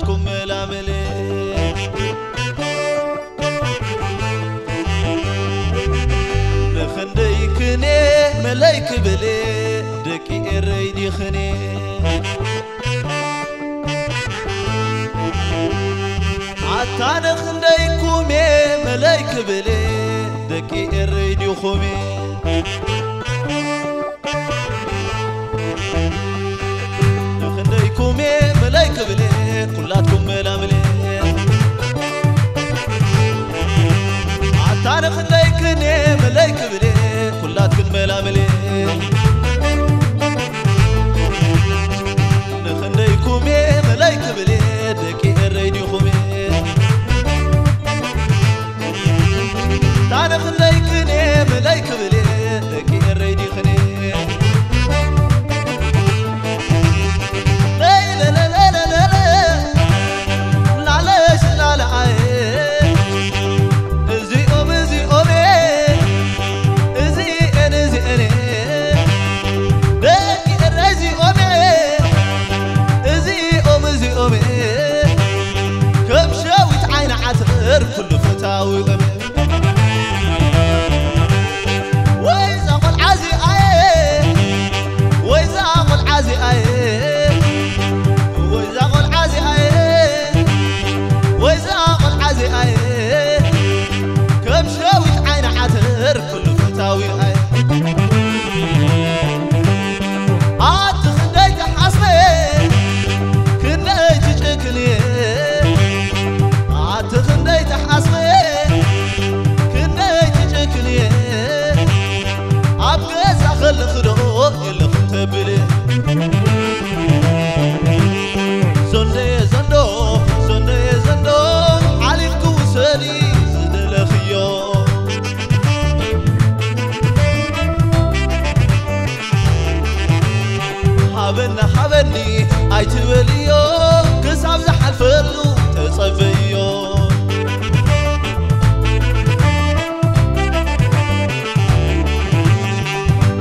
كلاتكم ملاملي نخنديكني ملايك بلي دكي الريدي خني عطا نخنديكم ملايك بلي دكي الريدي خمي نخنديكم ملايك بلي كلاتكم ملاملي عطا نخنديكني ملايك بلي كلاتكم ملاملي نخنديكم ملايك بلي دكي الريدي خمي تعال خليكني ملايك بلي دكي الريدي خني لا لا لا لا لا لا لا علاش لا لا زي أمي زي أمي زي أنا زي أنا دكي الريدي أمي زي أمي زي أمي كم شاويت عين عتر كل فتاوي أمي كم شاويت عين عتر كل فتاوي عاد خنديت حصمي كنيت تشكلي عاد خنديت حصمي كنيت تشكلي عبقى زخل خلو اللي ختبلي زندي زندو زندي زندو عليك وسالي زد الخيو حبني عيتوليو كساب زحل فلو تصفيو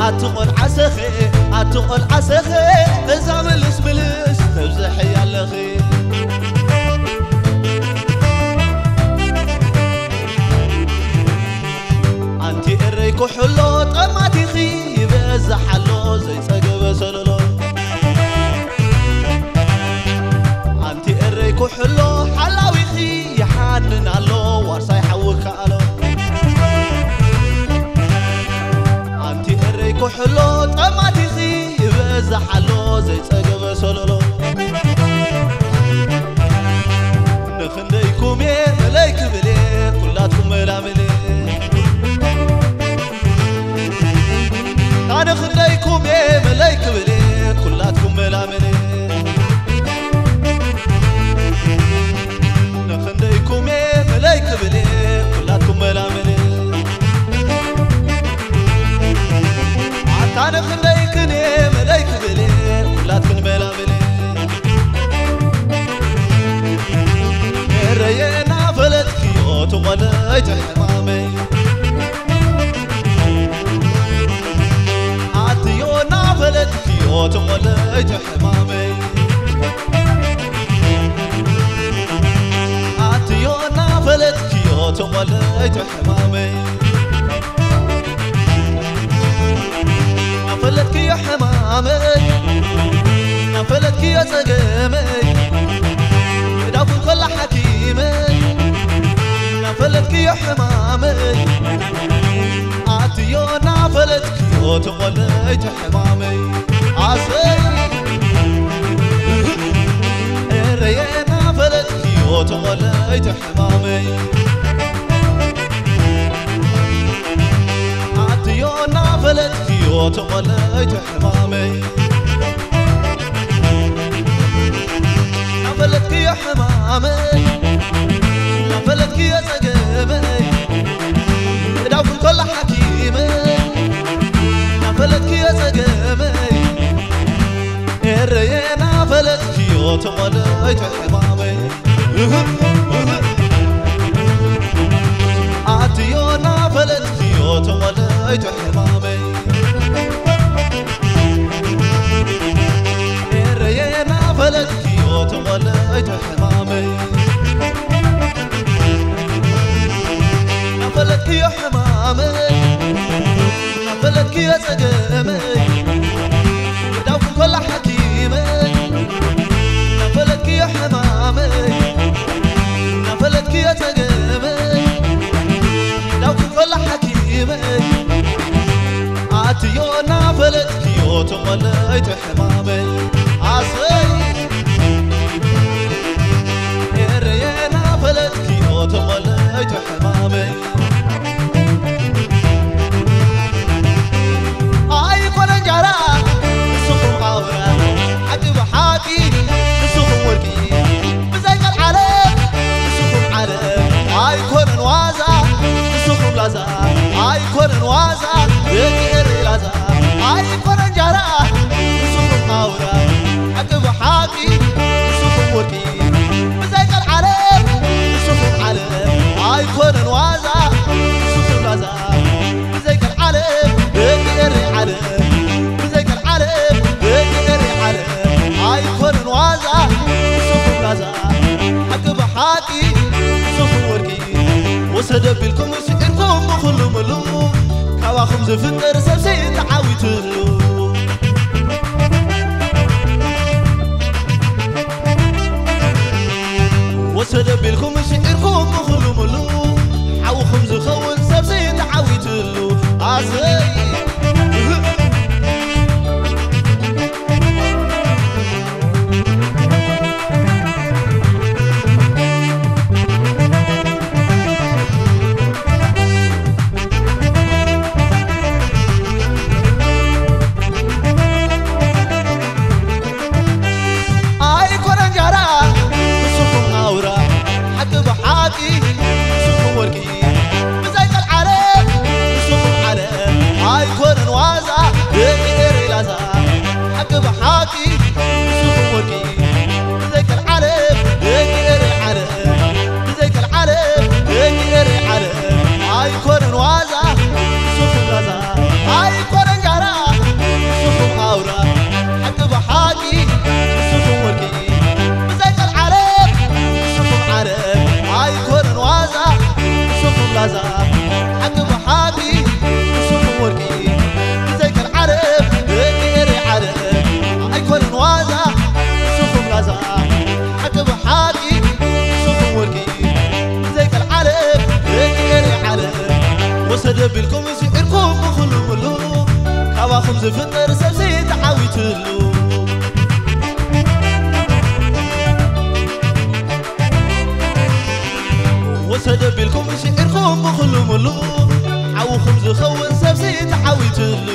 أتقل عسخي نزام الاسملس تبزحي على خي أنتي إريكو حلو طماتي خي بزحلو زي ساقب سلولو أنتي إريكو حلو حلاوي خي يحنن علو وارساي حوك علو أنتي إريكو حلو طماتي خي بزحلو زي ساقب سلولو نخنديكم ملايك بلي كلاتكم ملاملي أنا خنديكم ملايك بلي كلاتكم ملاملي نخنديكم ملايك بلي كلاتكم ملاملي أنا خنديكني ملايك بلي كلاتكم ملاملي رينا فلتكي وتغليت حمامي عطيونا فلتكي وتغليت حمامي عطيونا فلتكي وتغليت حمامي فلتكي يا حمامي فلتكي يا سقامي دافو كل حكيمي فلتكي يا حمامي عطيونا فلتكي وتغليت حمامي عسي رينا فلتكي وتغليت حمامي عطيونا فلتكي وتغليت حمامي فلتكي يا حمامي فلتكي يا سقامي دافو كل حكيمي فلتكي يا سقامي رينا فلتكي وتغليت حمامي عطيونا فلتكي وتغليت حمامي رينا فلتكي وتغليت حمامي نفلتك يا سقامي داوكم كل حكيمي نفلتك يا حمامي نفلتك يا سقامي داوكم كل حكيمي عاتيو نفلتك يا تمليت حمامي عصي يرينا فلتك يا تمليت حمامي أيكون وازا بكير لازا أيكون جرا سوق أورا حكي بحاكي سوق وركي بزيك العالم سوق عالم أيكون وازا سوق لازا بزيك العالم بكير عالم بزيك العالم بكير عالم أيكون وازا سوق لازا حكي بحاكي سوق وركي وسد بالكم سئركم كل ملو كواخم زفتر سبسي تعاويتلو وسد بالكم سئركم كل ملو حاوخم زخون سبسي تعاويتلو عزي بالكم سئركم كل ملو كواخم زفتر سبسي تعاويتلو وسد بالكم سئركم كل ملو حاوخم زخون سبسي تعاويتلو